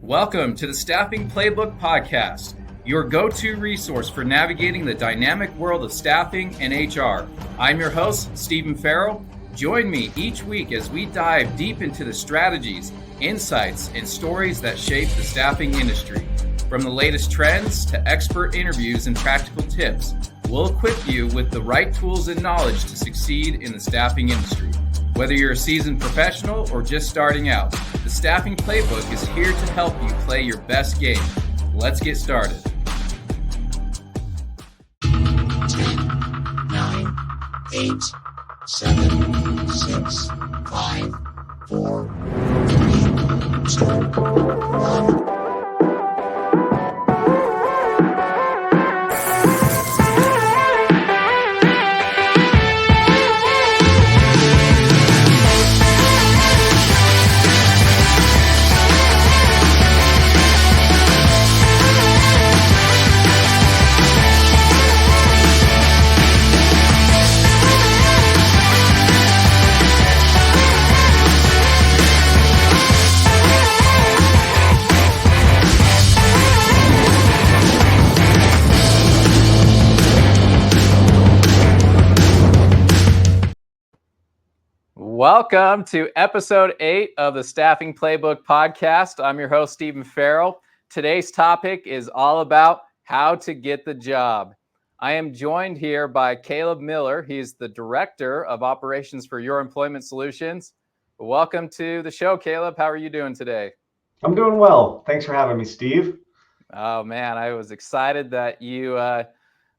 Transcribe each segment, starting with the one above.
Welcome to the Staffing Playbook podcast, your go-to resource for navigating the dynamic world of staffing and HR. I'm your host, Stephen Farrell. Join me each week as we dive deep into the strategies, insights, and stories that shape the staffing industry. From the latest trends to expert interviews and practical tips, we'll equip you with the right tools and knowledge to succeed in the staffing industry. Whether you're a seasoned professional or just starting out, the Staffing Playbook is here to help you play your best game. Let's get started. 10, 9, 8, 7, 6, 5, 4, 3, 2, 1. Welcome to episode 8 of the Staffing Playbook podcast. I'm your host, Stephen Farrell. Today's topic is all about how to get the job. I am joined here by Caleb Miller. He's the Director of Operations for Your Employment Solutions. Welcome to the show, Caleb. How are you doing today? I'm doing well. Thanks for having me, Steve. Oh, man, I was excited that you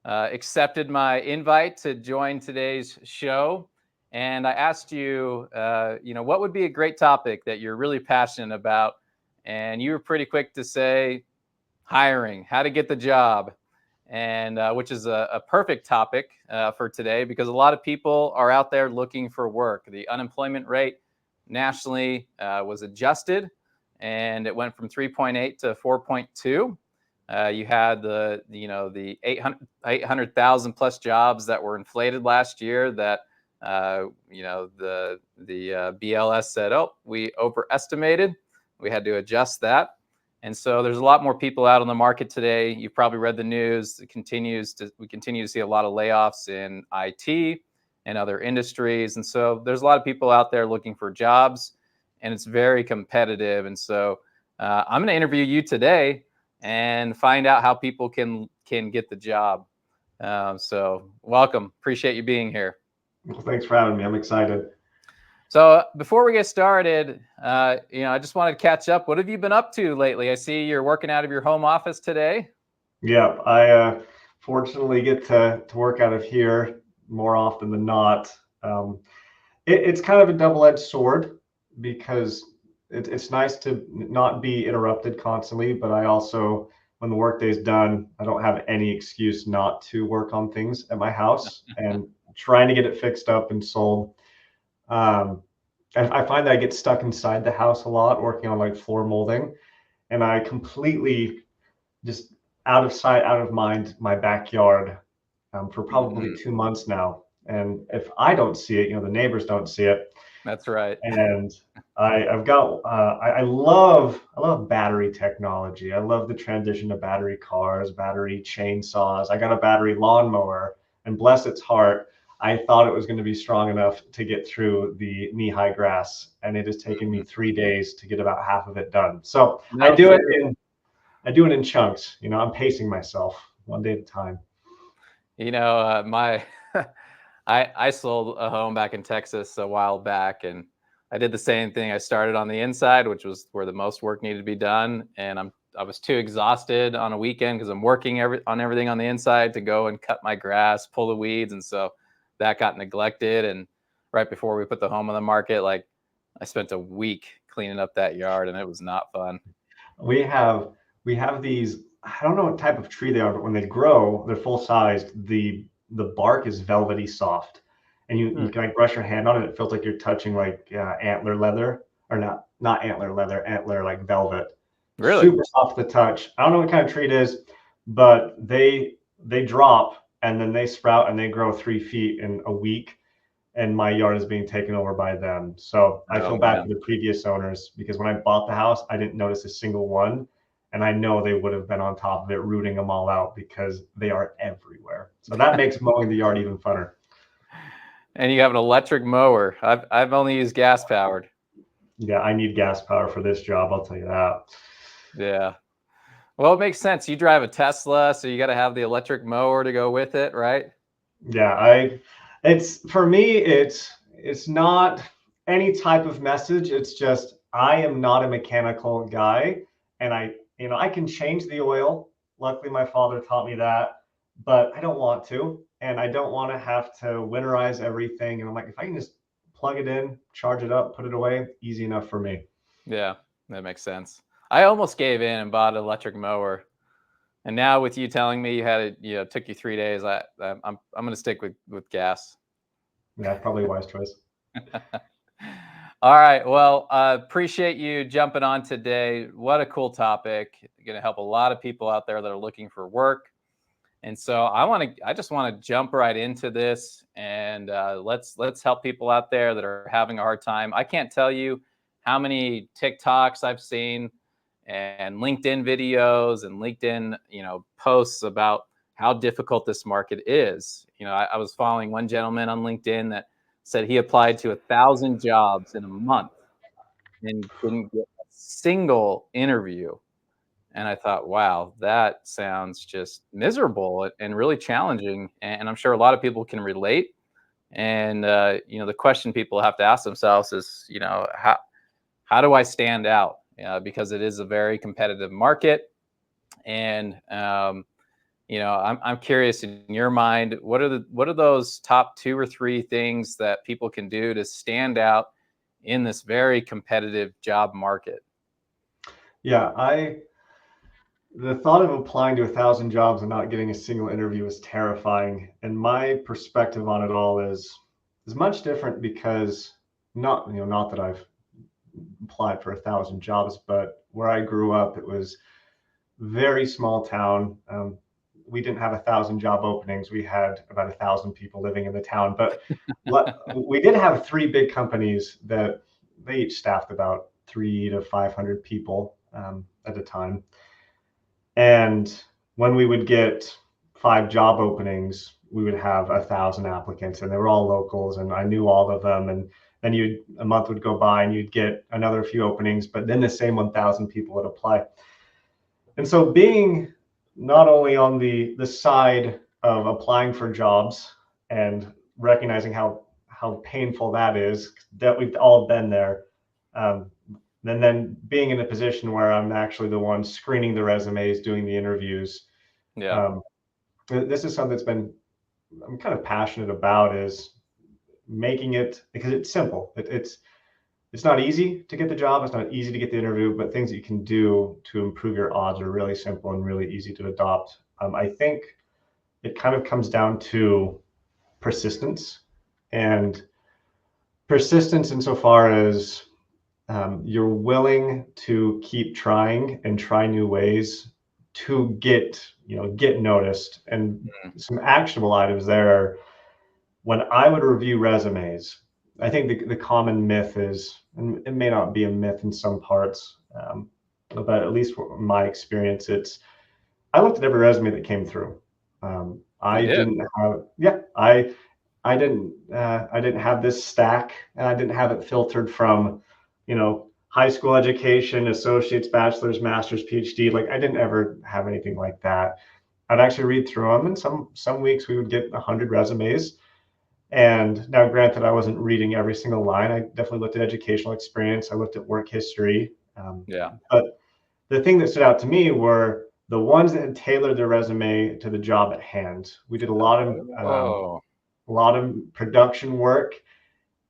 accepted my invite to join today's show. And I asked you, what would be a great topic that you're really passionate about? And you were pretty quick to say hiring, how to get the job, and which is a perfect topic for today because a lot of people are out there looking for work. The unemployment rate nationally was adjusted, and it went from 3.8 to 4.2. You had the 800,000 plus jobs that were inflated last year that the BLS said, we overestimated. We had to adjust that. And so there's a lot more people out on the market today. You've probably read the news. We continue to see a lot of layoffs in IT and other industries. And so there's a lot of people out there looking for jobs, and it's very competitive. And so I'm going to interview you today and find out how people can get the job. So welcome. Appreciate you being here. Well, thanks for having me. I'm excited. So before we get started, I just wanted to catch up. What have you been up to lately? I see you're working out of your home office today. Yeah, I fortunately get to work out of here more often than not. It's kind of a double-edged sword because it's nice to not be interrupted constantly, but I also, when the workday's done, I don't have any excuse not to work on things at my house and trying to get it fixed up and sold. I find that I get stuck inside the house a lot working on like floor molding, and I completely just out of sight, out of mind, my backyard for probably 2 months now. And if I don't see it, the neighbors don't see it. That's right. And I love battery technology. I love the transition to battery cars, battery chainsaws. I got a battery lawnmower, and bless its heart, I thought it was going to be strong enough to get through the knee-high grass, and it has taken me 3 days to get about half of it done. So I do it in chunks. I'm pacing myself one day at a time. I sold a home back in Texas a while back, and I did the same thing. I started on the inside, which was where the most work needed to be done, and I was too exhausted on a weekend because I'm working on everything on the inside to go and cut my grass, pull the weeds, and so that got neglected. And right before we put the home on the market, I spent a week cleaning up that yard, and it was not fun. We have these, I don't know what type of tree they are, but when they grow, they're full sized. The bark is velvety soft, and you can like brush your hand on it. It feels like you're touching antler leather, or not antler leather, antler like velvet. Really? Super soft to the touch. I don't know what kind of tree it is, but they drop and then they sprout and they grow 3 feet in a week. and my yard is being taken over by them. So I Oh feel bad for man. the previous owners because when I bought the house, I didn't notice a single one. And I know they would have been on top of it, rooting them all out because they are everywhere. So that makes mowing the yard even funner. And you have an electric mower. I've only used gas powered. Yeah, I need gas power for this job, I'll tell you that. Yeah. Well, it makes sense. You drive a Tesla, so you got to have the electric mower to go with it, right? Yeah, it's for me, it's not any type of message. It's just I am not a mechanical guy, and I can change the oil. Luckily, my father taught me that, but I don't want to, and I don't want to have to winterize everything. And I'm like, if I can just plug it in, charge it up, put it away, easy enough for me. Yeah, that makes sense. I almost gave in and bought an electric mower. And now with you telling me you had it, it took you 3 days, I'm going to stick with gas. Yeah, probably a wise choice. All right. Well, appreciate you jumping on today. What a cool topic. Going to help a lot of people out there that are looking for work. And so I just want to jump right into this, and let's help people out there that are having a hard time. I can't tell you how many TikToks I've seen and LinkedIn videos and LinkedIn, posts about how difficult this market is. I was following one gentleman on LinkedIn that said he applied to 1,000 jobs in a month and didn't get a single interview. And I thought, wow, that sounds just miserable and really challenging. And I'm sure a lot of people can relate. And the question people have to ask themselves is, how do I stand out? Because it is a very competitive market. And I'm curious, in your mind, what are those top 2 or 3 things that people can do to stand out in this very competitive job market? Yeah, the thought of applying to 1,000 jobs and not getting a single interview is terrifying. And my perspective on it all is much different because not that I've applied for 1,000 jobs, but where I grew up, it was very small town. We didn't have 1,000 job openings. We had about 1,000 people living in the town, but we did have 3 big companies that they each staffed about 300 to 500 people at a time. And when we would get 5 job openings, we would have 1,000 applicants, and they were all locals, and I knew all of them. And then a month would go by, and you'd get another few openings, but then the same 1,000 people would apply. And so, being not only on the side of applying for jobs and recognizing how painful that is, that we've all been there. And then being in a position where I'm actually the one screening the resumes, doing the interviews. Yeah. Um, this is something I'm kind of passionate about, is making it, because it's simple. It's not easy to get the job. It's not easy to get the interview, but things that you can do to improve your odds are really simple and really easy to adopt. I think it kind of comes down to persistence, and persistence insofar as you're willing to keep trying and try new ways to get noticed. And some actionable items there are, when I would review resumes, I think the common myth is, and it may not be a myth in some parts, but at least from my experience, I looked at every resume that came through. I You did? didn't have, yeah, I didn't have this stack, and I didn't have it filtered from, high school education, associates, bachelor's, master's, PhD. Like, I didn't ever have anything like that. I'd actually read through them, and some weeks we would get 100 resumes. And now, granted, I wasn't reading every single line. I definitely looked at educational experience. I looked at work history. Yeah. But the thing that stood out to me were the ones that had tailored their resume to the job at hand. We did Oh, a lot of production work,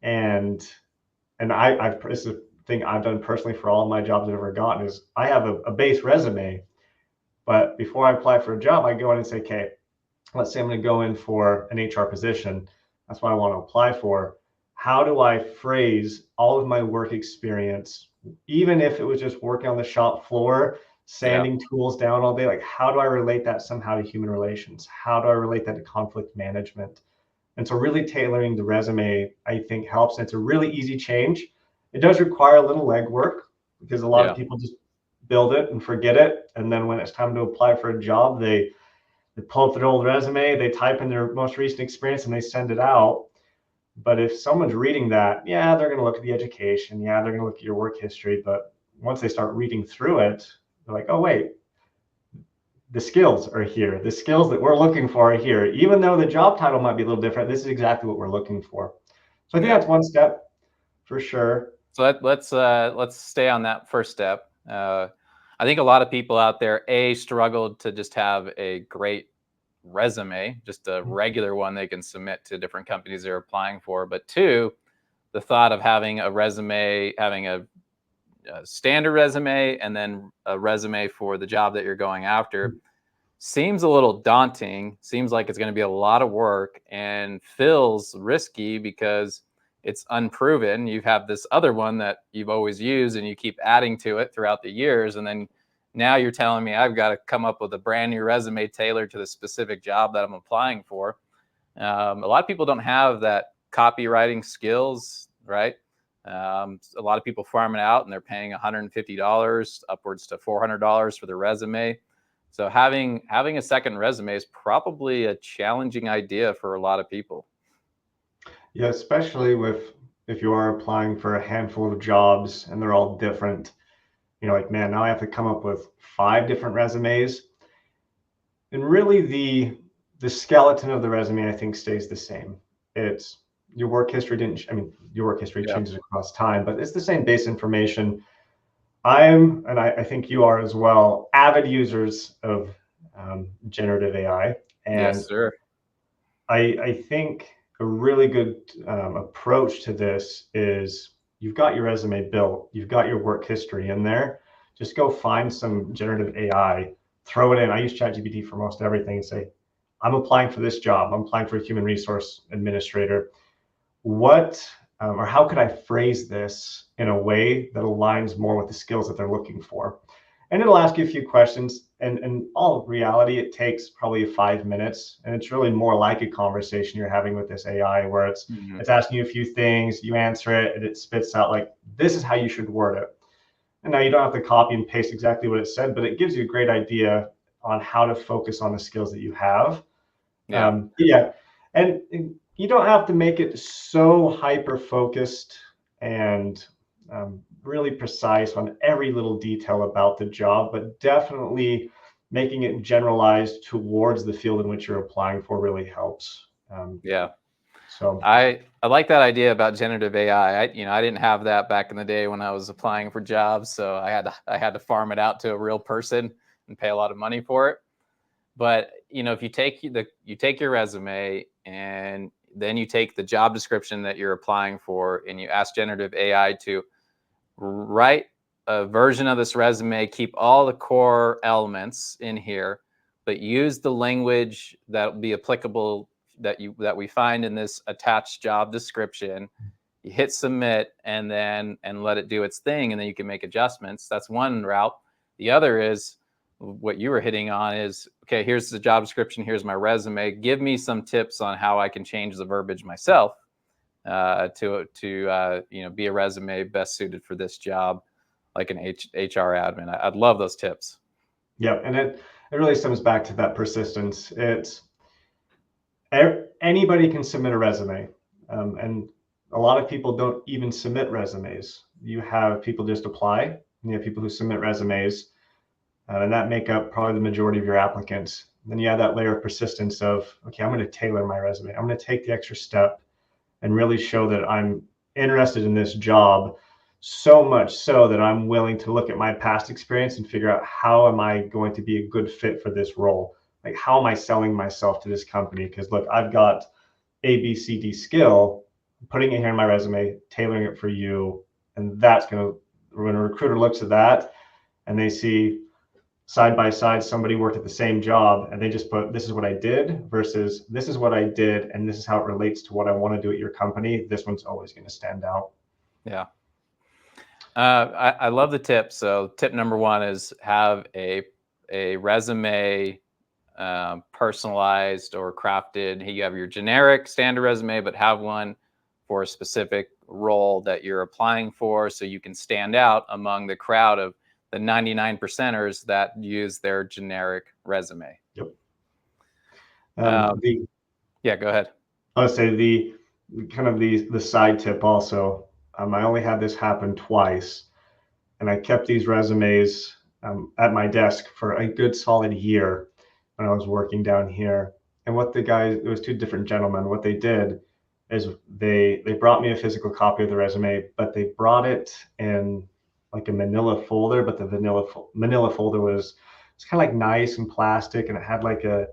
and this is a thing I've done personally for all of my jobs I've ever gotten, is I have a base resume, but before I apply for a job, I go in and say, okay, let's say I'm going to go in for an HR position. That's what I want to apply for. How do I phrase all of my work experience, even if it was just working on the shop floor, yeah. sanding tools down all day? Like, how do I relate that somehow to human relations? How do I relate that to conflict management? And so really tailoring the resume, I think, helps. It's a really easy change. It does require a little legwork because a lot of people just build it and forget it. And then when it's time to apply for a job, they pull up their old resume, they type in their most recent experience, and they send it out. But if someone's reading that, yeah, they're going to look at the education. Yeah, they're going to look at your work history. But once they start reading through it, they're like, oh, wait, the skills are here. The skills that we're looking for are here. Even though the job title might be a little different, this is exactly what we're looking for. So I think that's one step for sure. So let's stay on that first step. I think a lot of people out there struggled to just have a great resume, just a regular one they can submit to different companies they're applying for. But two, the thought of having a resume, having a standard resume and then a resume for the job that you're going after seems a little daunting. Seems like it's going to be a lot of work and feels risky because it's unproven. You have this other one that you've always used and you keep adding to it throughout the years. And then now you're telling me I've got to come up with a brand new resume tailored to the specific job that I'm applying for. A lot of people don't have that copywriting skills, right? A lot of people farm it out and they're paying $150 upwards to $400 for the resume. So having a second resume is probably a challenging idea for a lot of people. Yeah, especially if you are applying for a handful of jobs and they're all different. Like, man, now I have to come up with 5 different resumes. And really the skeleton of the resume, I think, stays the same. It's your work history your work history changes across time, but it's the same base information. And I think you are as well, avid users of generative AI. And yes, sir. I think a really good approach to this is you've got your resume built, you've got your work history in there. Just go find some generative AI, throw it in. I use ChatGPT for most everything and say, I'm applying for this job. I'm applying for a human resource administrator. What or how could I phrase this in a way that aligns more with the skills that they're looking for? And it'll ask you a few questions. And in all reality, it takes probably 5 minutes. And it's really more like a conversation you're having with this AI where it's asking you a few things, you answer it, and it spits out like, this is how you should word it. And now you don't have to copy and paste exactly what it said, but it gives you a great idea on how to focus on the skills that you have. And you don't have to make it so hyper focused and really precise on every little detail about the job, but definitely making it generalized towards the field in which you're applying for really helps. So I like that idea about generative AI. I didn't have that back in the day when I was applying for jobs, so I had to farm it out to a real person and pay a lot of money for it. But if you take your resume and then you take the job description that you're applying for and you ask generative AI to write a version of this resume, keep all the core elements in here, but use the language that will be applicable that we find in this attached job description. You hit submit and let it do its thing, and then you can make adjustments. That's one route. The other is what you were hitting on is, okay, here's the job description, here's my resume. Give me some tips on how I can change the verbiage myself to be a resume best suited for this job, like an HR admin. I'd love those tips. Yeah, and it really stems back to that persistence. Anybody can submit a resume, and a lot of people don't even submit resumes. You have people just apply, and you have people who submit resumes, and that make up probably the majority of your applicants. Then you have that layer of persistence of, okay, I'm going to tailor my resume. I'm going to take the extra step and really show that I'm interested in this job, so much so that I'm willing to look at my past experience and figure out how am I going to be a good fit for this role? Like, how am I selling myself to this company? Because look, I've got A, B, C, D skill, putting it here in my resume, tailoring it for you. And that's going to, when a recruiter looks at that and they see side by side somebody worked at the same job and they just put, this is what I did versus this is what I did and this is how it relates to what I want to do at your company, this one's always going to stand out. Yeah. I love the tip. So tip number one is have a resume personalized or crafted. You have your generic standard resume, but have one for a specific role that you're applying for, so you can stand out among the crowd of the 99 percenters that use their generic resume. Yep. Yeah, go ahead. I would say the kind of the side tip also. I only had this happen twice, and I kept these resumes at my desk for a good solid year when I was working down here. And what the guys, it was two different gentlemen. What they did is they brought me a physical copy of the resume, but they brought it in like a manila folder. But the manila folder was it's kind of like nice and plastic, and it had like a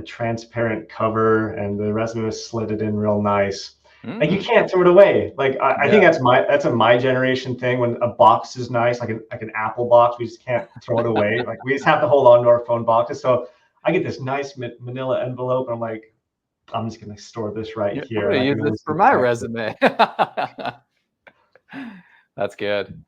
transparent cover, and the resume was slid in real nice. Like you can't throw it away. Like I think that's a my generation thing. When a box is nice, like an Apple box, we just can't throw it away. Like we just have to hold on to our phone boxes. So I get this nice manila envelope, and I'm like, I'm just gonna store this right here. I'm gonna use this for my resume. That's good.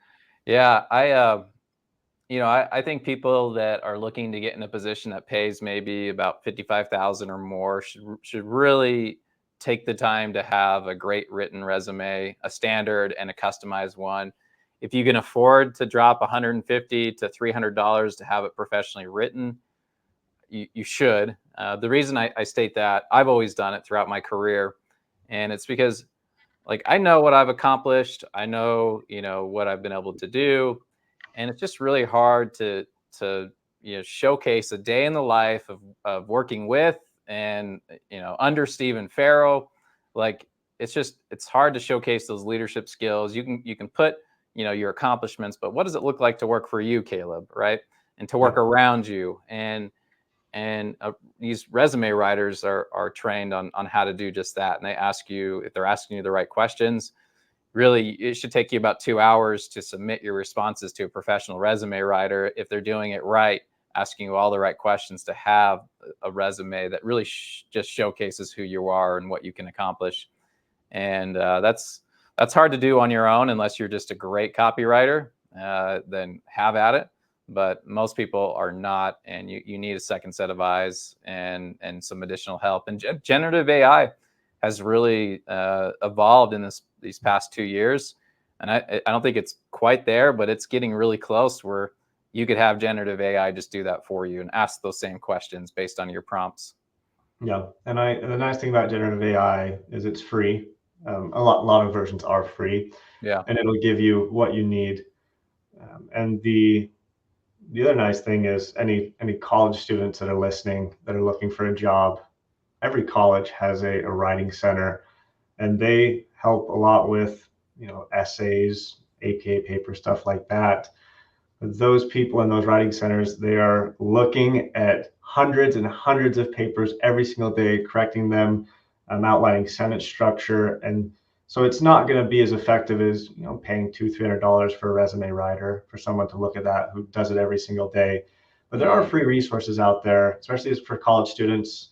Yeah, I think people that are looking to get in a position that pays maybe about 55,000 or more should really take the time to have a great written resume, a standard and a customized one. If you can afford to drop $150 to $300 to have it professionally written, you should. The reason I state that, I've always done it throughout my career, and it's because like I know what I've accomplished, I know what I've been able to do, and it's just really hard to showcase a day in the life of working with and under Stephen Farrell. Like it's hard to showcase those leadership skills. You can put your accomplishments, but what does it look like to work for you, Caleb, right? And to work around you. And these resume writers are trained on how to do just that. And they ask you, if they're asking you the right questions, really, it should take you about 2 hours to submit your responses to a professional resume writer. If they're doing it right, asking you all the right questions to have a resume that really just showcases who you are and what you can accomplish. And that's hard to do on your own unless you're just a great copywriter. Then have at it. But most people are not, and you need a second set of eyes and some additional help. And generative AI has really evolved in these past 2 years, and I don't think it's quite there, but it's getting really close where you could have generative AI just do that for you and ask those same questions based on your prompts. Yeah, and the nice thing about generative AI is it's free. A lot of versions are free. Yeah, and it'll give you what you need. And the other nice thing is any college students that are listening that are looking for a job, every college has a writing center, and they help a lot with essays, APA paper, stuff like that. Those people in those writing centers, they are looking at hundreds and hundreds of papers every single day, correcting them, outlining sentence structure, and so it's not going to be as effective as paying $200-300 for a resume writer, for someone to look at that who does it every single day. But there are free resources out there, especially for college students,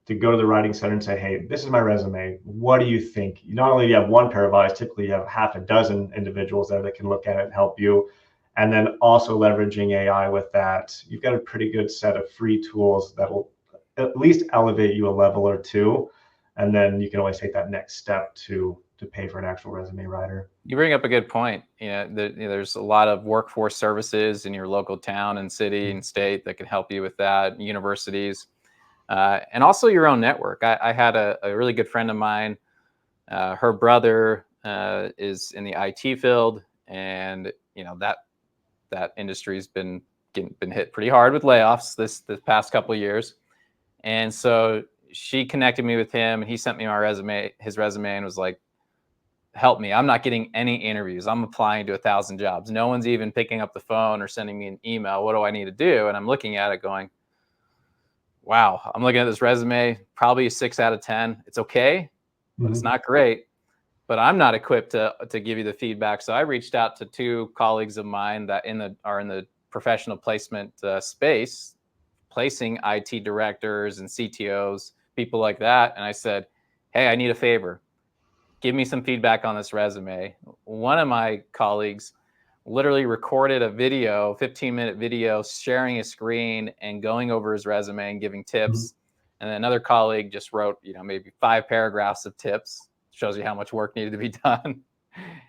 to go to the writing center and say, hey, this is my resume. What do you think? Not only do you have one pair of eyes, typically you have half a dozen individuals there that can look at it and help you. And then also leveraging AI with that, you've got a pretty good set of free tools that will at least elevate you a level or two. And then you can always take that next step to pay for an actual resume writer. You bring up a good point. There's a lot of workforce services in your local town and city and state that can help you with that, universities, and also your own network. I had a really good friend of mine. Her brother is in the IT field, and that industry's been hit pretty hard with layoffs this past couple of years. And so she connected me with him, and he sent me his resume, and was like, help me. I'm not getting any interviews. I'm applying to 1,000 jobs. No one's even picking up the phone or sending me an email. What do I need to do? And I'm looking at it going, wow, I'm looking at this resume, probably a 6 out of 10. It's okay, but it's not great. But I'm not equipped to give you the feedback. So I reached out to 2 colleagues of mine that are in the professional placement space, placing IT directors and CTOs, people like that. And I said, hey, I need a favor. Give me some feedback on this resume. One of my colleagues literally recorded a video, 15-minute video, sharing his screen and going over his resume and giving tips. And then another colleague just wrote, maybe 5 paragraphs of tips. Shows you how much work needed to be done.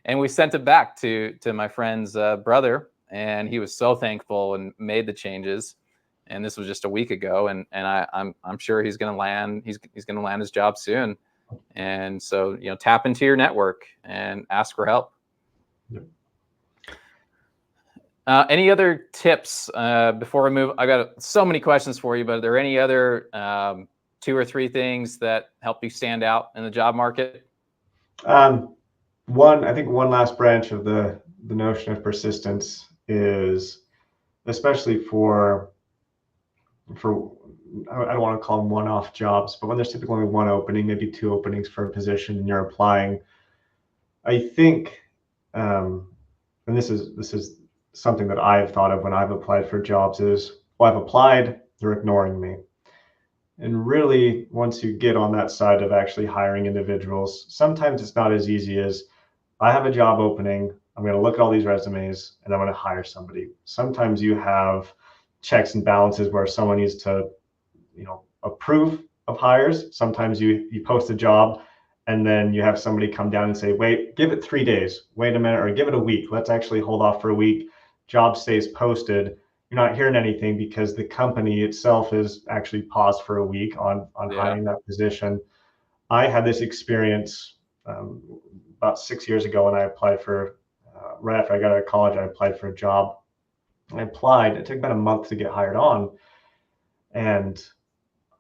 And we sent it back to my friend's brother, and he was so thankful and made the changes. And this was just a week ago, and I'm sure he's going to land. He's going to land his job soon. And so, tap into your network and ask for help. Yep. Any other tips before we move? I got so many questions for you, but are there any other 2 or 3 things that help you stand out in the job market? I think one last branch of the notion of persistence is, especially for I don't want to call them one-off jobs, but when there's typically only one opening, maybe 2 openings for a position, and you're applying, I think, and this is something that I've thought of when I've applied for jobs is, well, I've applied, they're ignoring me. And really, once you get on that side of actually hiring individuals, sometimes it's not as easy as, I have a job opening, I'm going to look at all these resumes, and I'm going to hire somebody. Sometimes you have checks and balances where someone needs to, approve of hires. Sometimes you post a job, and then you have somebody come down and say, wait, give it 3 days, wait a minute, or give it a week. Let's actually hold off for a week. Job stays posted. You're not hearing anything because the company itself is actually paused for a week on hiring that position. I had this experience about 6 years ago when I applied for, right after I got out of college, I applied for a job. I applied. It took about a month to get hired on. And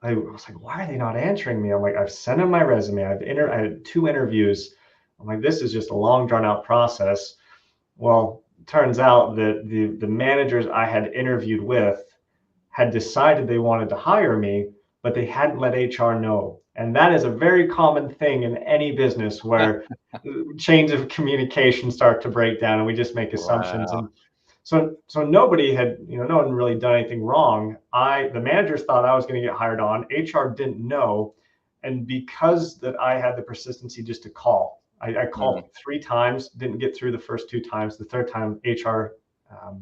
I was like, why are they not answering me? I'm like, I've sent them my resume. I had 2 interviews. I'm like, this is just a long, drawn out process. Well, it turns out that the managers I had interviewed with had decided they wanted to hire me, but they hadn't let HR know. And that is a very common thing in any business where chains of communication start to break down and we just make assumptions. Wow. And so nobody had, no one really done anything wrong. The managers thought I was going to get hired on. HR didn't know. And because that I had the persistency just to call, I called 3 times, didn't get through the first 2 times. The third time, HR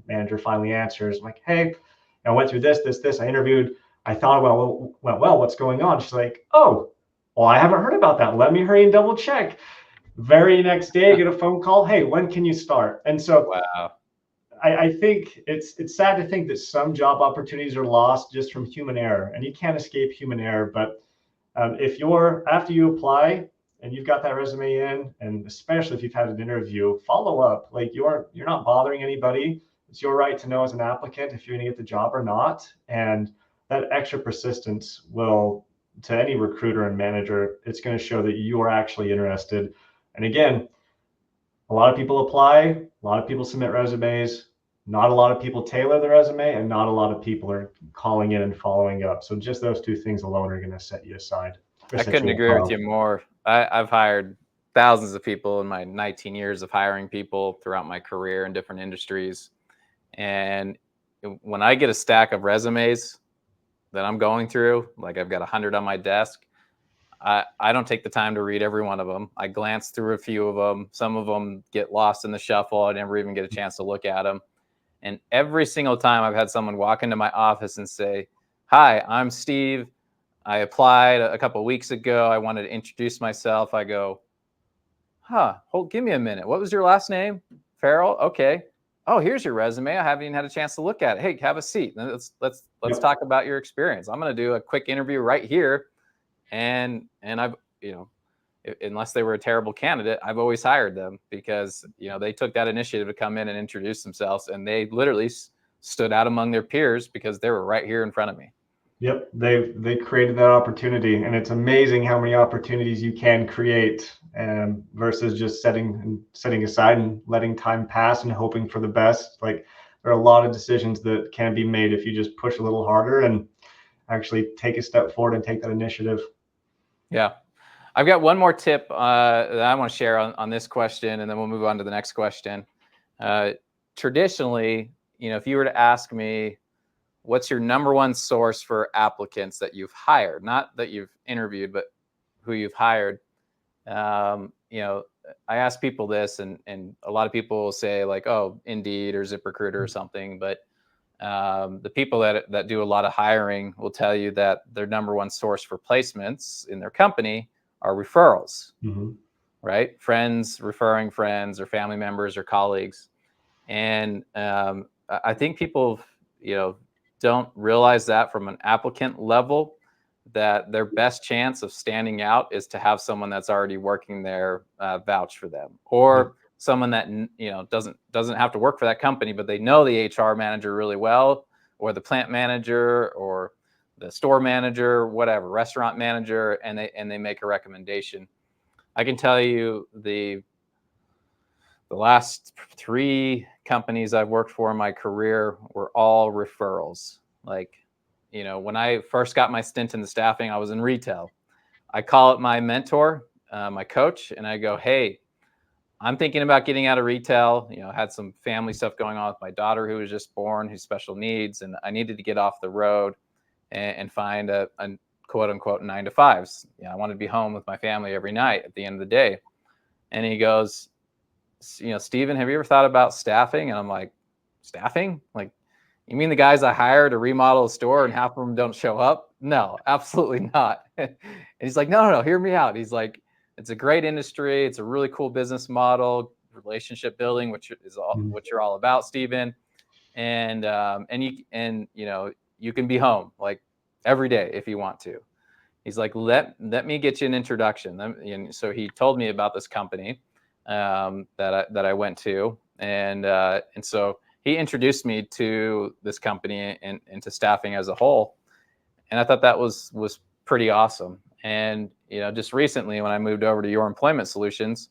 manager finally answers, I'm like, hey, I went through this. I interviewed. I thought it went well. What's going on? She's like, oh, well, I haven't heard about that. Let me hurry and double check. Very next day, I get a phone call. Hey, when can you start? And so wow. I think it's sad to think that some job opportunities are lost just from human error, and you can't escape human error. But if after you apply and you've got that resume in, and especially if you've had an interview, follow up. Like you're not bothering anybody. It's your right to know as an applicant if you're going to get the job or not. And that extra persistence will, to any recruiter and manager, it's going to show that you are actually interested. And again, a lot of people apply, a lot of people submit resumes, not a lot of people tailor the resume, and not a lot of people are calling in and following up. So just those 2 things alone are going to set you aside. I couldn't agree with you more. I've hired thousands of people in my 19 years of hiring people throughout my career in different industries. And when I get a stack of resumes that I'm going through, like I've got 100 on my desk, I don't take the time to read every one of them. I glance through a few of them. Some of them get lost in the shuffle. I never even get a chance to look at them. And every single time I've had someone walk into my office and say, hi, I'm Steve. I applied a couple of weeks ago. I wanted to introduce myself. I go, give me a minute. What was your last name? Farrell? Okay. Oh, here's your resume. I haven't even had a chance to look at it. Hey, have a seat. Let's talk about your experience. I'm going to do a quick interview right here. And I've, unless they were a terrible candidate, I've always hired them because, they took that initiative to come in and introduce themselves, and they literally stood out among their peers because they were right here in front of me. Yep, they created that opportunity, and it's amazing how many opportunities you can create, versus just setting aside and letting time pass and hoping for the best. Like there are a lot of decisions that can be made if you just push a little harder and actually take a step forward and take that initiative. Yeah. I've got one more tip that I want to share on this question, and then we'll move on to the next question. Traditionally, if you were to ask me, what's your number one source for applicants that you've hired, not that you've interviewed, but who you've hired, I ask people this, and a lot of people will say like, oh, Indeed or ZipRecruiter or something, but the people that do a lot of hiring will tell you that their number one source for placements in their company are referrals, right? Friends referring friends or family members or colleagues. And I think people, don't realize that from an applicant level, that their best chance of standing out is to have someone that's already working there vouch for them, or someone that doesn't have to work for that company, but they know the HR manager really well, or the plant manager, or the store manager, whatever, restaurant manager, and they make a recommendation. I can tell you the last 3 companies I've worked for in my career were all referrals. Like, when I first got my stint in the staffing, I was in retail. I call up my mentor, my coach, and I go, hey, I'm thinking about getting out of retail. Had some family stuff going on with my daughter who was just born, who's special needs, and I needed to get off the road and find a quote unquote 9 to 5s. I wanted to be home with my family every night at the end of the day. And he goes, Steven, have you ever thought about staffing? And I'm like, staffing? Like, you mean the guys I hire to remodel a store and half of them don't show up? No, absolutely not. And he's like, no, hear me out. He's like, it's a great industry. It's a really cool business model, relationship building, which is what you're all about, Steven. And you can be home like every day if you want to. He's like, let me get you an introduction. And so he told me about this company that I went to, and so he introduced me to this company and to staffing as a whole, and I thought that was pretty awesome. And just recently when I moved over to Your Employment Solutions,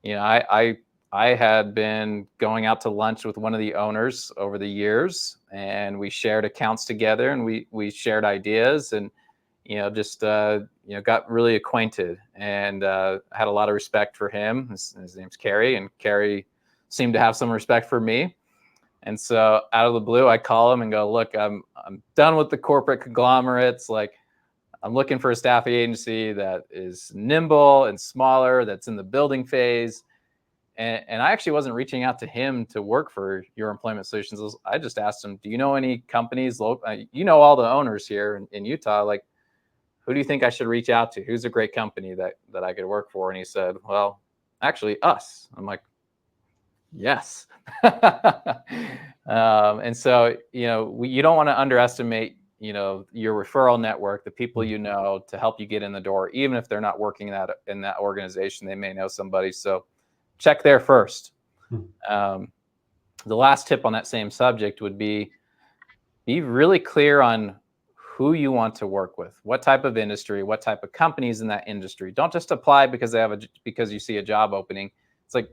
I had been going out to lunch with one of the owners over the years, and we shared accounts together, and we shared ideas, and got really acquainted, and had a lot of respect for him. His name's Kerry, and Kerry seemed to have some respect for me. And so out of the blue, I call him and go, look, I'm done with the corporate conglomerates. Like, I'm looking for a staffing agency that is nimble and smaller, that's in the building phase. And I actually wasn't reaching out to him to work for Your Employment Solutions. I just asked him, do you know any companies, all the owners here in Utah, like, who do you think I should reach out to? Who's a great company that I could work for? And he said, well, actually us. I'm like, yes. And so, you don't want to underestimate, your referral network, the people to help you get in the door. Even if they're not working in that organization, they may know somebody. So check there first. The last tip on that same subject would be really clear on who you want to work with, what type of industry, what type of companies in that industry. Don't just apply because you see a job opening. It's like,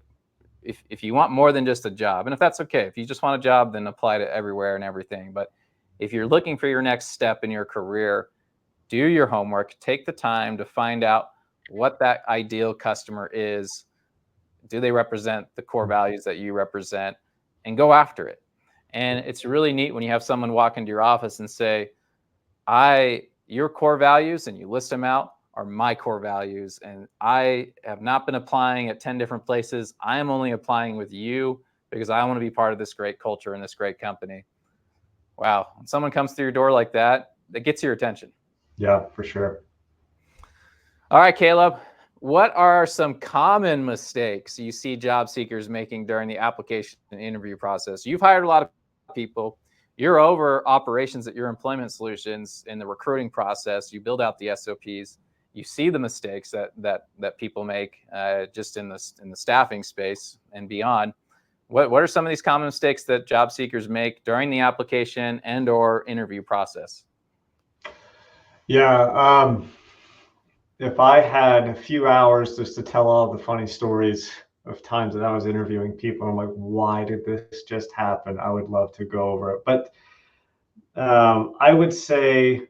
if you want more than just a job, and if that's okay, if you just want a job, then apply to everywhere and everything. But if you're looking for your next step in your career, do your homework, take the time to find out what that ideal customer is. Do they represent the core values that you represent, and go after it. And it's really neat when you have someone walk into your office and say, your core values, and you list them out, are my core values. And I have not been applying at 10 different places. I am only applying with you because I want to be part of this great culture and this great company. Wow. When someone comes through your door like that, that gets your attention. Yeah, for sure. All right, Caleb, what are some common mistakes you see job seekers making during the application and interview process? You've hired a lot of people. You're over operations at Your Employment Solutions in the recruiting process. You build out the SOPs. You see the mistakes that people make just in the staffing space and beyond. What are some of these common mistakes that job seekers make during the application and or interview process? Yeah, if I had a few hours just to tell all the funny stories of times that I was interviewing people, I'm like, why did this just happen? I would love to go over it. But I would say,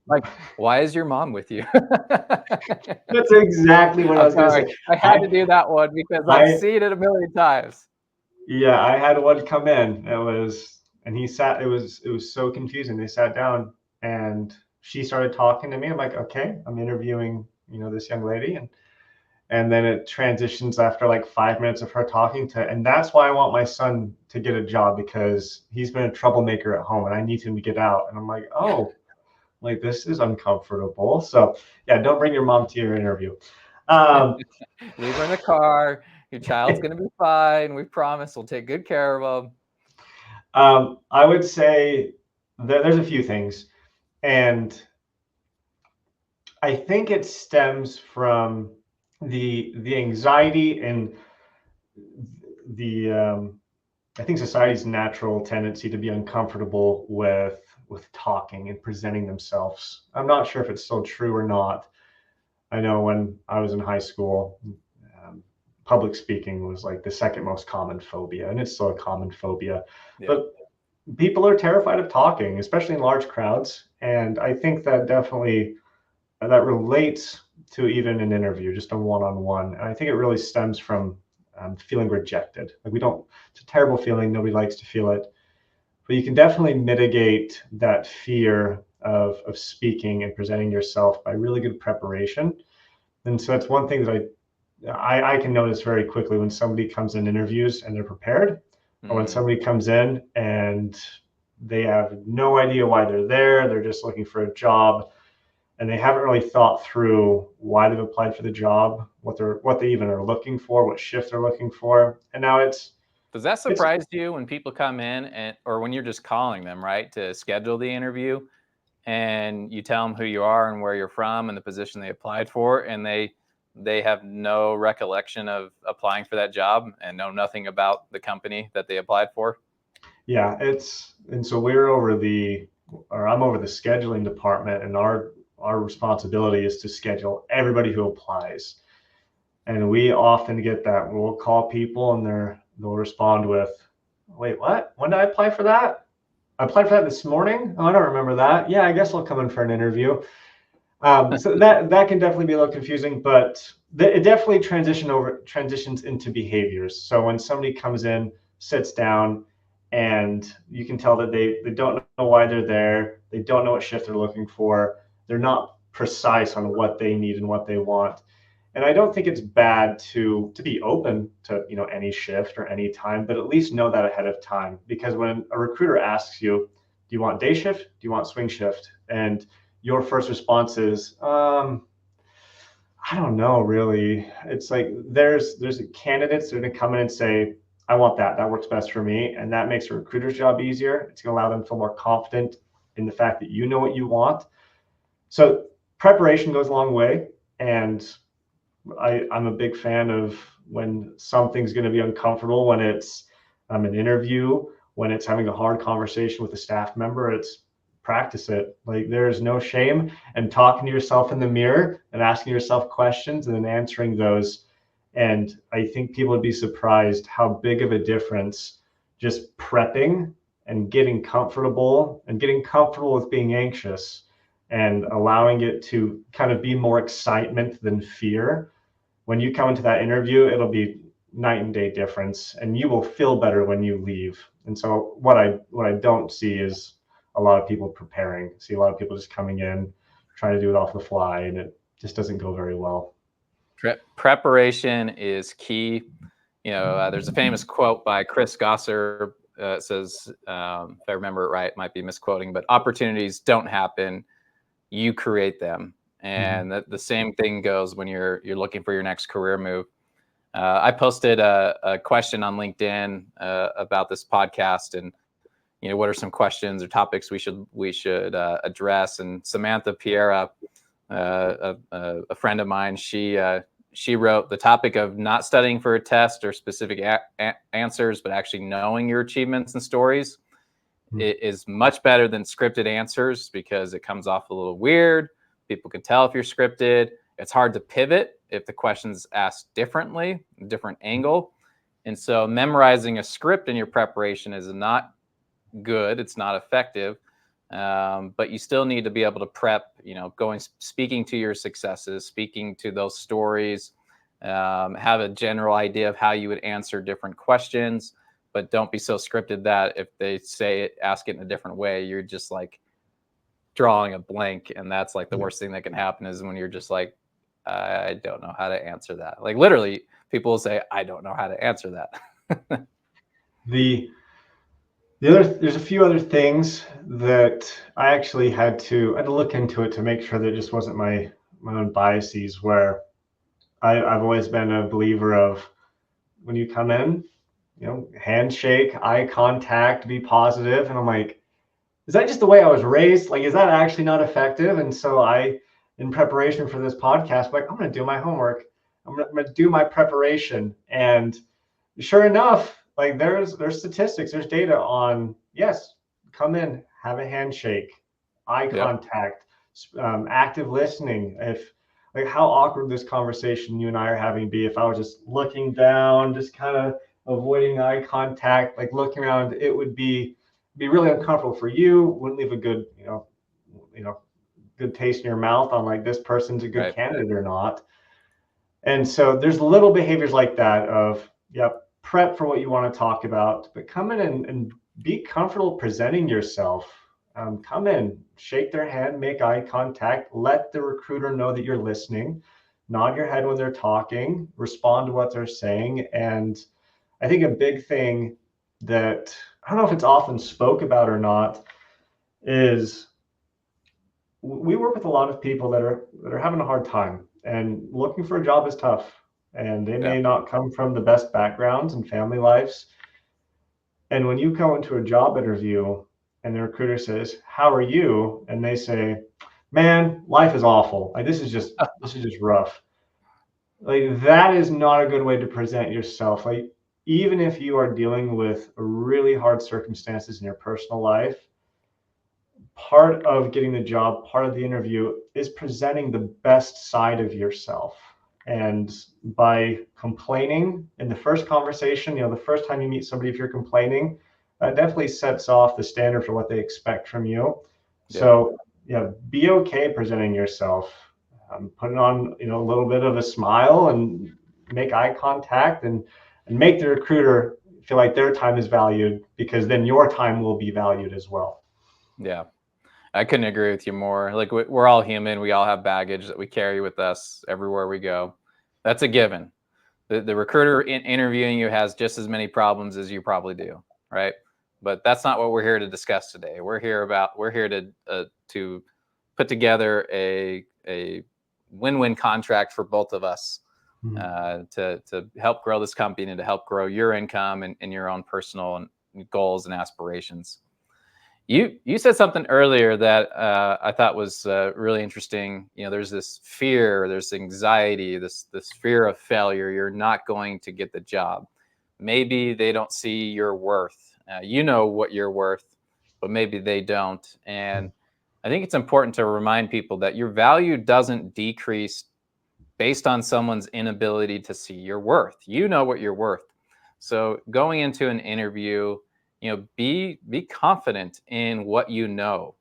like, why is your mom with you? that's exactly what I was going to say. I had to do that one because I've seen it a million times. Yeah, I had one come in. And he sat. It was so confusing. They sat down and she started talking to me. I'm like, okay, I'm interviewing, this young lady, And then it transitions after like 5 minutes of her talking to, and that's why I want my son to get a job, because he's been a troublemaker at home and I need him to get out. And I'm like, oh, like this is uncomfortable. So yeah, don't bring your mom to your interview. Leave her in the car. Your child's going to be fine. We promise we'll take good care of them. I would say that there's a few things, and I think it stems from the anxiety and the I think society's natural tendency to be uncomfortable with talking and presenting themselves. I'm not sure if it's still true or not. I know when I was in high school, public speaking was like the second most common phobia, and it's still a common phobia. Yeah. But people are terrified of talking, especially in large crowds. And I think that definitely that relates to even an interview, just a one-on-one. And I think it really stems from feeling rejected. Like we don't, it's a terrible feeling. Nobody likes to feel it, but you can definitely mitigate that fear of speaking and presenting yourself by really good preparation. And so that's one thing that I can notice very quickly when somebody comes in interviews and they're prepared, or when somebody comes in and they have no idea why they're there. They're just looking for a job, and they haven't really thought through why they've applied for the job, what they even are looking for, what shift they're looking for. And now does that surprise you when people come in or when you're just calling them, right, to schedule the interview, and you tell them who you are and where you're from and the position they applied for, and they have no recollection of applying for that job and know nothing about the company that they applied for? Yeah, and so I'm over the scheduling department, and our responsibility is to schedule everybody who applies. And we often get that we'll call people and they'll respond with, wait, what? When did I apply for that? I applied for that this morning. Oh, I don't remember that. Yeah, I guess I'll come in for an interview. So that can definitely be a little confusing, but it definitely transitions into behaviors. So when somebody comes in, sits down, and you can tell that they don't know why they're there, they don't know what shift they're looking for, they're not precise on what they need and what they want. And I don't think it's bad to be open to any shift or any time, but at least know that ahead of time. Because when a recruiter asks you, do you want day shift? Do you want swing shift? And your first response is, I don't know, really. It's like there's candidates that are going to come in and say, I want that. That works best for me. And that makes a recruiter's job easier. It's going to allow them to feel more confident in the fact that you know what you want. So preparation goes a long way. And I'm a big fan of when something's going to be uncomfortable, when it's an interview, when it's having a hard conversation with a staff member, it's practice it. Like there's no shame in talking to yourself in the mirror and asking yourself questions and then answering those. And I think people would be surprised how big of a difference just prepping and getting comfortable with being anxious and allowing it to kind of be more excitement than fear. When you come into that interview, it'll be night and day difference, and you will feel better when you leave. And so what I don't see is a lot of people preparing. I see a lot of people just coming in, trying to do it off the fly, and it just doesn't go very well. Preparation is key. There's a famous quote by Chris Gosser. It says, if I remember it right, it might be misquoting, but opportunities don't happen, you create them. And the same thing goes when you're looking for your next career move. I posted a question on LinkedIn about this podcast, and what are some questions or topics we should address. And Samantha Piera, a friend of mine, she wrote the topic of not studying for a test or specific answers, but actually knowing your achievements and stories. It is much better than scripted answers because it comes off a little weird. People can tell if you're scripted. It's hard to pivot if the question's asked differently, a different angle. And so memorizing a script in your preparation is not good. It's not effective. But you still need to be able to prep, speaking to your successes, speaking to those stories, have a general idea of how you would answer different questions, but don't be so scripted that if they ask it in a different way, you're just like drawing a blank. And that's like the worst thing that can happen is when you're just like I don't know how to answer that. Like literally, people will say, I don't know how to answer that. The there's a few other things that I actually had to look into it to make sure that it just wasn't my own biases. Where I've always been a believer of when you come in, handshake, eye contact, be positive, and I'm like, is that just the way I was raised? Like, is that actually not effective? And so in preparation for this podcast, like, I'm going to do my homework. I'm going to do my preparation. And sure enough, like there's statistics, there's data on, yes, come in, have a handshake, eye Yep. contact, active listening. If like how awkward this conversation you and I are having be if I was just looking down, just kind of avoiding eye contact, like looking around, it would be really uncomfortable for you, wouldn't leave a good, good taste in your mouth on like this person's a good Right. candidate or not. And so there's little behaviors like that of, prep for what you want to talk about, but come in and be comfortable presenting yourself. Come in, shake their hand, make eye contact, let the recruiter know that you're listening, nod your head when they're talking, respond to what they're saying. And I think a big thing that I don't know if it's often spoke about or not is we work with a lot of people that are having a hard time, and looking for a job is tough, and they Yeah. may not come from the best backgrounds and family lives. And when you go into a job interview and the recruiter says, "How are you?" and they say, "Man, life is awful. Like this is just rough." Like that is not a good way to present yourself. Like even if you are dealing with really hard circumstances in your personal life, part of getting the job, part of the interview is presenting the best side of yourself. And by complaining in the first conversation, the first time you meet somebody, if you're complaining, that definitely sets off the standard for what they expect from you. Yeah. So, be okay presenting yourself. Put on, a little bit of a smile and make eye contact and make the recruiter feel like their time is valued, because then your time will be valued as well. Yeah. I couldn't agree with you more. Like we're all human. We all have baggage that we carry with us everywhere we go. That's a given. The recruiter interviewing you has just as many problems as you probably do, right? But that's not what we're here to discuss today. We're here to put together a win-win contract for both of us, to help grow this company and to help grow your income and your own personal and goals and aspirations. You said something earlier that I thought was really interesting. There's this fear, there's anxiety, this fear of failure. You're not going to get the job. Maybe they don't see your worth. You know what you're worth, but maybe they don't. And I think it's important to remind people that your value doesn't decrease based on someone's inability to see your worth. You know what you're worth. So going into an interview, be confident in what you know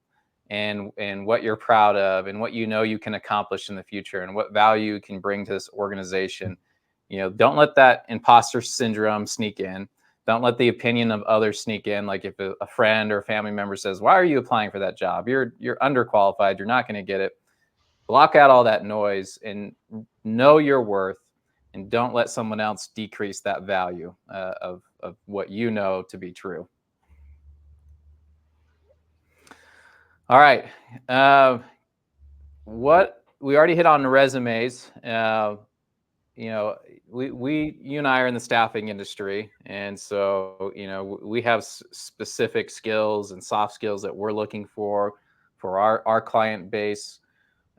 and what you're proud of and what you can accomplish in the future and what value you can bring to this organization. Don't let that imposter syndrome sneak in. Don't let the opinion of others sneak in. Like if a friend or a family member says, "Why are you applying for that job? You're underqualified. You're not going to get it." Block out all that noise and know your worth, and don't let someone else decrease that value of what you know to be true. All right. What we already hit on the resumes. You and I are in the staffing industry, and so we have specific skills and soft skills that we're looking for our client base.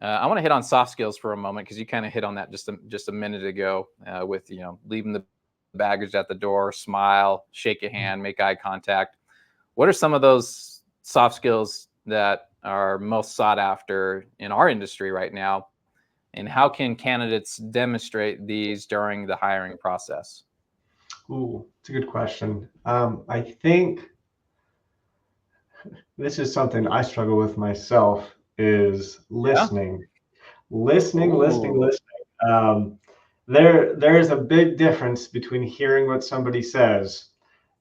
I want to hit on soft skills for a moment because you kind of hit on that just a minute ago with leaving the baggage at the door, smile, shake a hand, make eye contact. What are some of those soft skills that are most sought after in our industry right now? And how can candidates demonstrate these during the hiring process? Ooh, it's a good question. I think this is something I struggle with myself is Yeah. listening. Ooh. There is a big difference between hearing what somebody says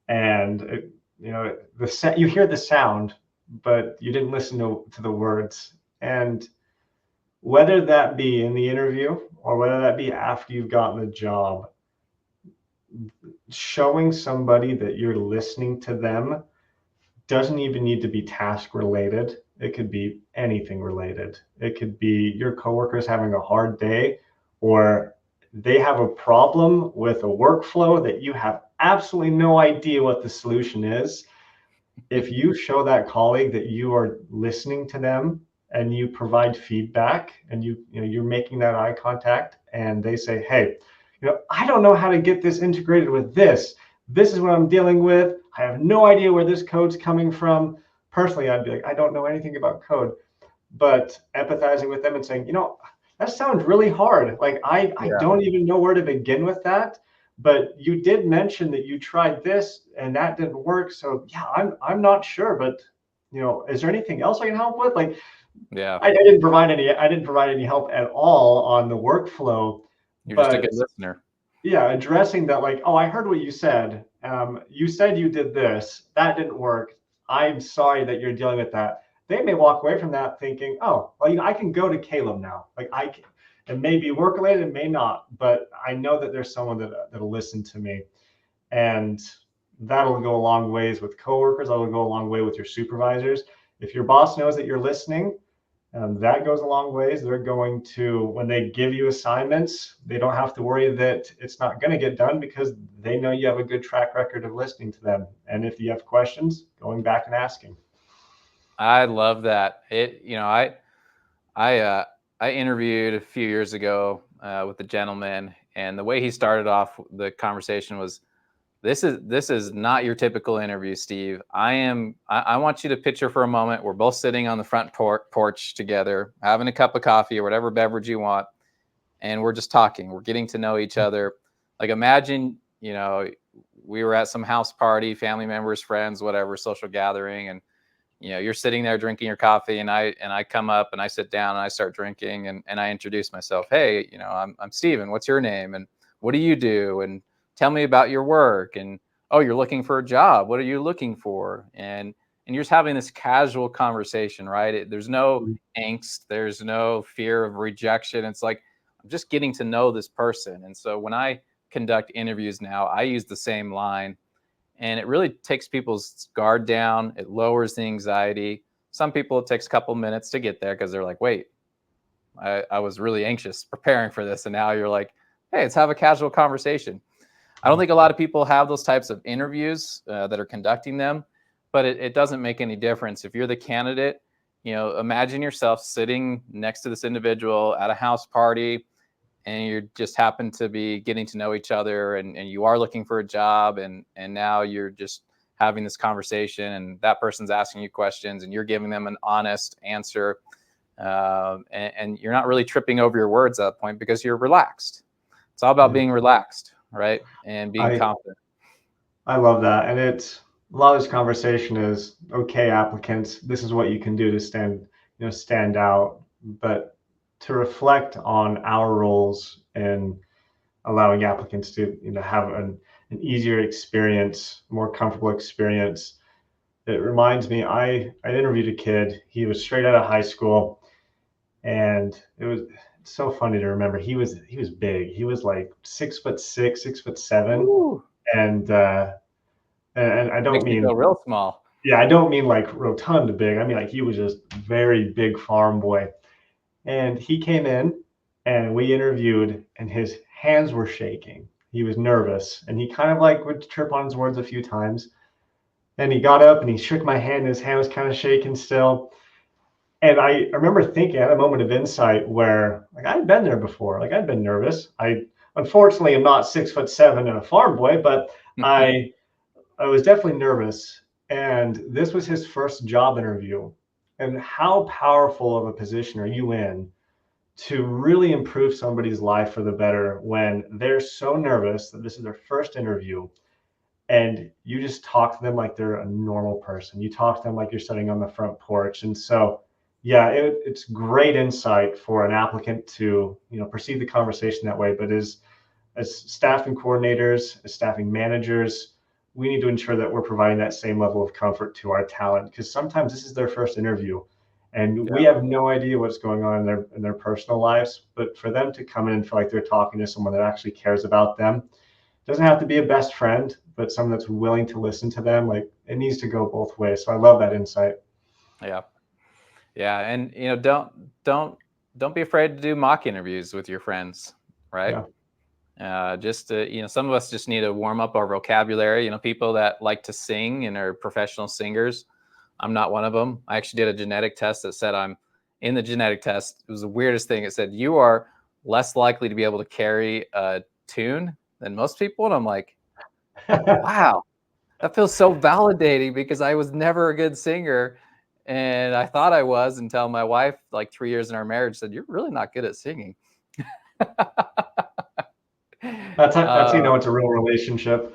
and you hear the sound, but you didn't listen to the words. And whether that be in the interview or whether that be after you've gotten the job, showing somebody that you're listening to them doesn't even need to be task related. It could be anything related. It could be your coworkers having a hard day, or they have a problem with a workflow that you have absolutely no idea what the solution is. If you show that colleague that you are listening to them and you provide feedback, and you're making that eye contact, and they say, hey, I don't know how to get this integrated with this. This is what I'm dealing with. I have no idea where this code's coming from. Personally, I'd be like, I don't know anything about code, but empathizing with them and saying, that sounds really hard. Like, I don't even know where to begin with that. But you did mention that you tried this and that didn't work. So yeah, I'm not sure, but is there anything else I can help with? Like, Yeah. I didn't provide any help at all on the workflow. You're just a But good listener. yeah, addressing that, like, oh, I heard what you said. You said you did this. That didn't work. I'm sorry that you're dealing with that. They may walk away from that thinking, oh, well, I can go to Caleb now. Like, I can. It may be work related, it may not, but I know that there's someone that'll listen to me, and that'll go a long ways with coworkers. That'll go a long way with your supervisors. If your boss knows that you're listening, that goes a long ways. They're going to, when they give you assignments, they don't have to worry that it's not going to get done, because they know you have a good track record of listening to them. And if you have questions, going back and asking. I love that. I interviewed a few years ago with a gentleman, and the way he started off the conversation was, this is not your typical interview, Steve. I want you to picture for a moment, we're both sitting on the front porch together, having a cup of coffee or whatever beverage you want, and we're just talking. We're getting to know each other. Like, imagine, we were at some house party, family members, friends, whatever, social gathering, and you're sitting there drinking your coffee, and I come up and I sit down and I start drinking, and I introduce myself. Hey, I'm Steven. What's your name? And what do you do? And tell me about your work. And, oh, you're looking for a job. What are you looking for? And you're just having this casual conversation, right? There's no angst. There's no fear of rejection. It's like, I'm just getting to know this person. And so when I conduct interviews now, I use the same line. And it really takes people's guard down. It lowers the anxiety. Some people, it takes a couple minutes to get there because they're like, wait, I was really anxious preparing for this. And now you're like, hey, let's have a casual conversation. I don't think a lot of people have those types of interviews that are conducting them, but it doesn't make any difference. If you're the candidate, imagine yourself sitting next to this individual at a house party, and you just happen to be getting to know each other, and you are looking for a job, and now you're just having this conversation, and that person's asking you questions, and you're giving them an honest answer, and you're not really tripping over your words at that point because you're relaxed. It's all about being relaxed, right? And being confident. I love that. And a lot of this conversation is, okay, applicants, this is what you can do to stand out. But to reflect on our roles in allowing applicants to have an easier experience, more comfortable experience. It reminds me, I interviewed a kid. He was straight out of high school, and it's so funny to remember. He was big. He was like 6'6", 6'7". Ooh. And I don't Makes me feel real small. Yeah, I don't mean like rotund big. I mean, like, he was just very big farm boy. And he came in and we interviewed, and his hands were shaking. He was nervous, and he kind of like would trip on his words a few times. And he got up and he shook my hand, and his hand was kind of shaking still. And I remember thinking, I had a moment of insight where, like, I'd been there before. Like, I'd been nervous. I unfortunately am not 6'7" and a farm boy, but I was definitely nervous. And this was his first job interview. And how powerful of a position are you in to really improve somebody's life for the better when they're so nervous that this is their first interview, and you just talk to them like they're a normal person. You talk to them like you're sitting on the front porch. And so, yeah, it's great insight for an applicant to perceive the conversation that way. But as staffing coordinators, as staffing managers, we need to ensure that we're providing that same level of comfort to our talent, because sometimes this is their first interview, And we have no idea what's going on in their personal lives. But for them to come in and feel like they're talking to someone that actually cares about them, doesn't have to be a best friend, but someone that's willing to listen to them. Like, it needs to go both ways. So I love that insight. Yeah. Yeah. And, don't be afraid to do mock interviews with your friends, right? Just to, some of us just need to warm up our vocabulary. People that like to sing and are professional singers. I'm not one of them. I actually did a genetic test that said I'm in the genetic test. It was the weirdest thing. It said you are less likely to be able to carry a tune than most people. And I'm like, wow, that feels so validating because I was never a good singer. And I thought I was until my wife, like 3 years in our marriage, said, "You're really not good at singing." That's how it's a real relationship.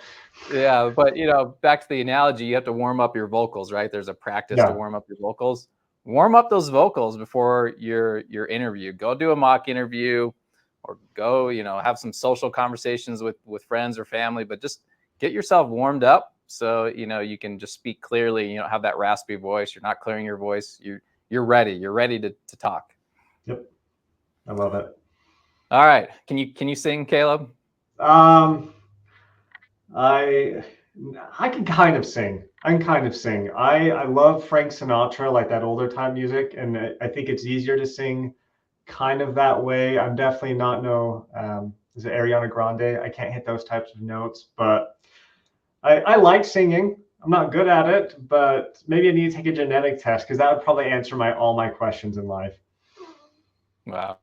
Yeah, but back to the analogy, you have to warm up your vocals, right? There's a practice to warm up your vocals. Warm up those vocals before your interview. Go do a mock interview, or go, have some social conversations with friends or family, but just get yourself warmed up so you can just speak clearly. You don't have that raspy voice. You're not clearing your voice. You're ready. You're ready to talk. Yep, I love it. All right, can you sing, Caleb? I can kind of sing. I can kind of sing. I love Frank Sinatra, like that older time music, and I think it's easier to sing kind of that way. I'm definitely not is it Ariana Grande? I can't hit those types of notes, but I like singing. I'm not good at it, but maybe I need to take a genetic test because that would probably answer all my questions in life. Wow.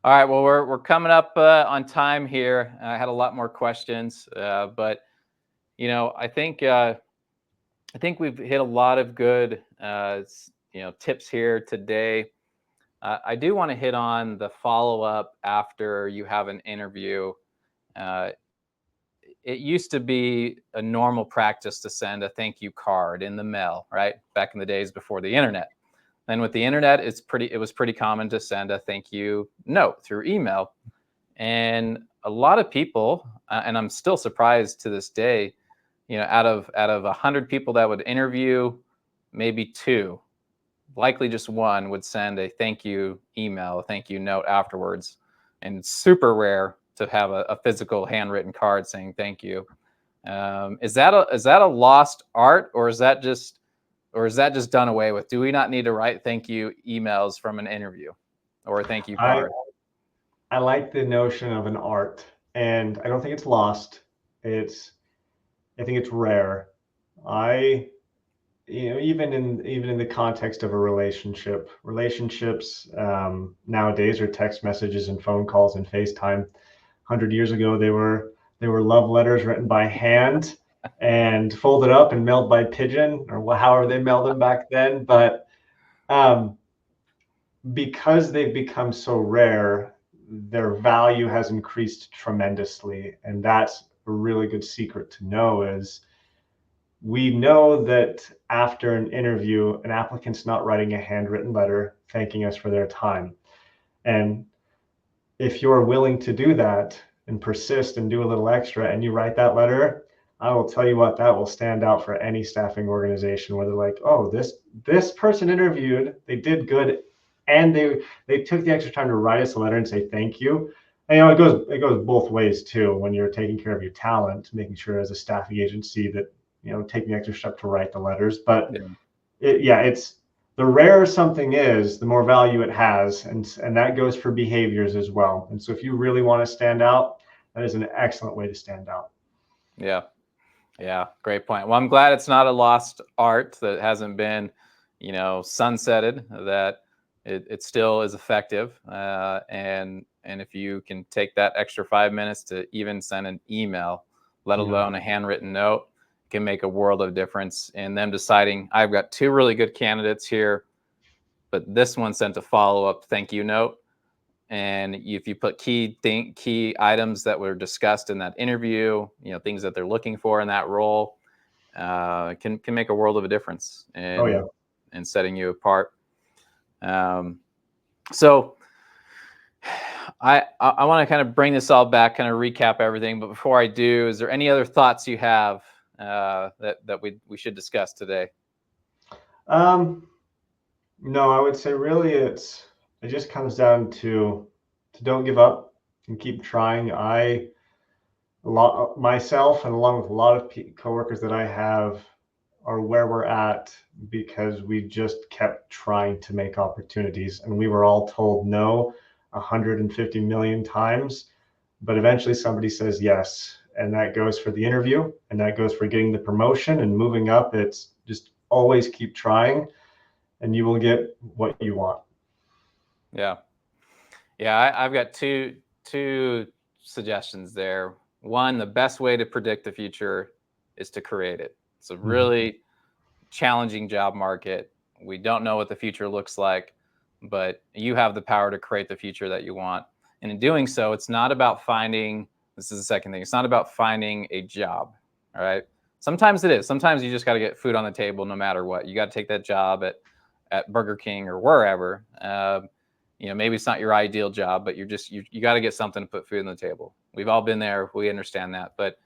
All right. Well, we're coming up on time here. I had a lot more questions, but I think we've hit a lot of good tips here today. I do want to hit on the follow up after you have an interview. It used to be a normal practice to send a thank you card in the mail, right? Back in the days before the internet. And with the internet, it was pretty common to send a thank you note through email. And a lot of people, and I'm still surprised to this day, out of 100 people that would interview, maybe 2, likely just 1 would send a thank you email, a thank you note afterwards. And it's super rare to have a physical handwritten card saying thank you. Is that a lost art, or is that just done away with? Do we not need to write thank you emails from an interview or a thank you card? I like the notion of an art, and I don't think it's lost. I think it's rare. Even in the context of a relationships nowadays are text messages and phone calls and FaceTime. 100 years ago, they were love letters written by hand and folded up and mailed by pigeon, or however they mailed them back then. But because they've become so rare, their value has increased tremendously. And that's a really good secret to know is we know that after an interview, an applicant's not writing a handwritten letter thanking us for their time. And if you're willing to do that and persist and do a little extra and you write that letter, I will tell you what, that will stand out for any staffing organization where they're like, oh, this person interviewed, they did good, and they took the extra time to write us a letter and say thank you. And it goes both ways too when you're taking care of your talent, making sure as a staffing agency that taking the extra step to write the letters. But it's the rarer something is, the more value it has, and that goes for behaviors as well. And so if you really want to stand out, that is an excellent way to stand out. Yeah, great point. Well, I'm glad it's not a lost art, that hasn't been, sunsetted, that it still is effective. And if you can take that extra 5 minutes to even send an email, let alone a handwritten note, it can make a world of difference in them deciding, I've got 2 really good candidates here, but this one sent a follow-up thank you note. And if you put key items that were discussed in that interview, things that they're looking for in that role, can make a world of a difference in setting you apart. So I want to kind of bring this all back, kind of recap everything. But before I do, is there any other thoughts you have that we should discuss today? No, I would say really it just comes down to don't give up and keep trying. Myself and along with a lot of coworkers that I have are where we're at because we just kept trying to make opportunities, and we were all told no 150 million times, but eventually somebody says yes, and that goes for the interview, and that goes for getting the promotion and moving up. It's just always keep trying, and you will get what you want. Yeah. I've got two suggestions there. One, the best way to predict the future is to create it. It's a really challenging job market. We don't know what the future looks like, but you have the power to create the future that you want. And in doing so, it's not about finding, this is the second thing, it's not about finding a job, all right? Sometimes it is. Sometimes you just got to get food on the table no matter what. You got to take that job at Burger King or wherever. Maybe it's not your ideal job, but you got to get something to put food on the table. We've all been there. We understand that. But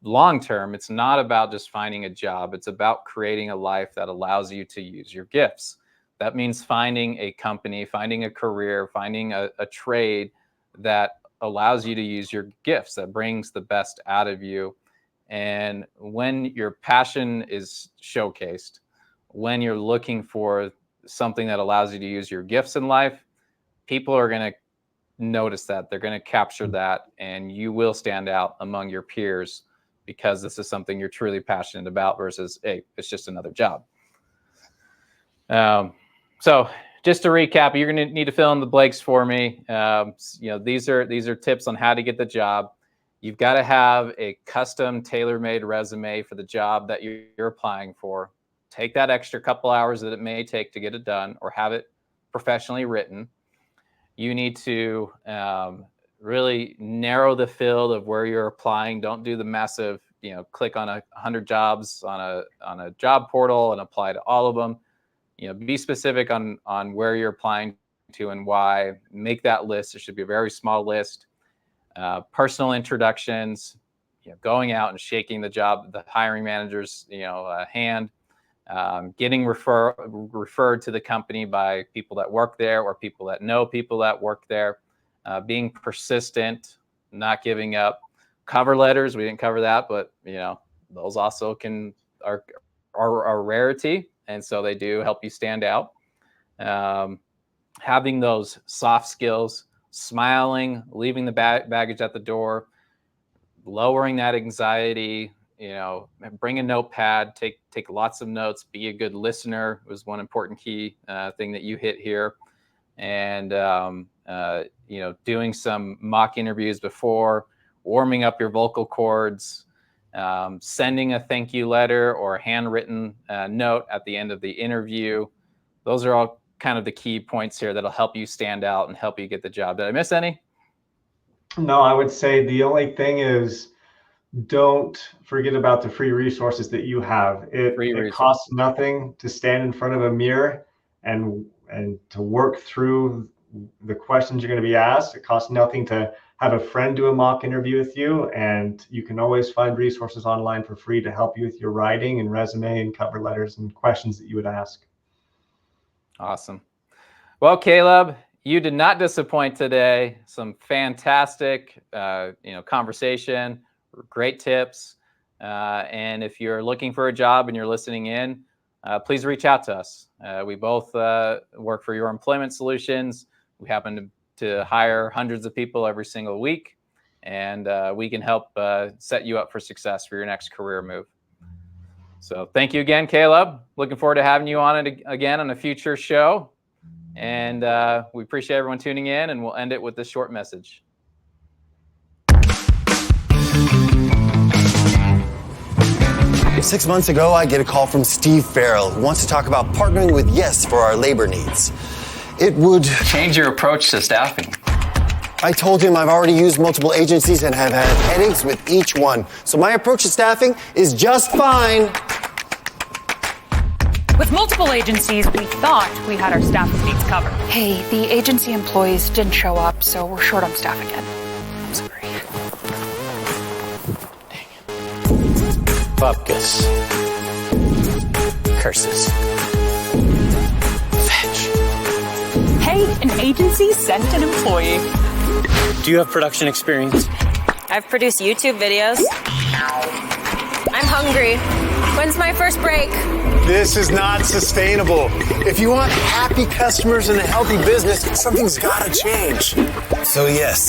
long term, it's not about just finding a job. It's about creating a life that allows you to use your gifts. That means finding a company, finding a career, finding a trade that allows you to use your gifts, that brings the best out of you. And when your passion is showcased, when you're looking for something that allows you to use your gifts in life, people are going to notice that. They're going to capture that, and you will stand out among your peers because this is something you're truly passionate about versus, hey, it's just another job. So just to recap, you're going to need to fill in the blanks for me. These are tips on how to get the job. You've got to have a custom tailor-made resume for the job that you're applying for. Take that extra couple hours that it may take to get it done, or have it professionally written. You need to really narrow the field of where you're applying. Don't do the massive, click on 100 jobs on a job portal and apply to all of them. Be specific on where you're applying to and why. Make that list. It should be a very small list. Personal introductions, going out and shaking the hiring manager's, hand. Getting referred to the company by people that work there or people that know people that work there. Being persistent, not giving up. Cover letters, we didn't cover that, but those also are a rarity, and so they do help you stand out. Having those soft skills, smiling, leaving the baggage at the door, lowering that anxiety. Bring a notepad, take lots of notes, be a good listener was one important key thing that you hit here. And, doing some mock interviews before, warming up your vocal cords, sending a thank you letter or a handwritten note at the end of the interview. Those are all kind of the key points here that'll help you stand out and help you get the job. Did I miss any? No, I would say the only thing is, don't forget about the free resources that you have. It costs nothing to stand in front of a mirror and to work through the questions you're going to be asked. It costs nothing to have a friend do a mock interview with you, and you can always find resources online for free to help you with your writing and resume and cover letters and questions that you would ask. Awesome. Well, Caleb, you did not disappoint today. Some fantastic, conversation. Great tips. And if you're looking for a job and you're listening in, please reach out to us. We both work for Your Employment Solutions. We happen to hire hundreds of people every single week, and we can help set you up for success for your next career move. So thank you again, Caleb. Looking forward to having you on it again on a future show. And we appreciate everyone tuning in, and we'll end it with this short message. Six months ago, I get a call from Steve Farrell, who wants to talk about partnering with Yes for our labor needs. It would change your approach to staffing. I told him I've already used multiple agencies and have had headaches with each one. So my approach to staffing is just fine. With multiple agencies, we thought we had our staffing needs covered. Hey, the agency employees didn't show up, so we're short on staff again. I'm sorry. Focus. Curses. way an agency sent an employee. Do you have production experience? I've produced YouTube videos. I'm hungry. When's my first break? This is not sustainable. If you want happy customers and a healthy business, something's gotta change. So yes,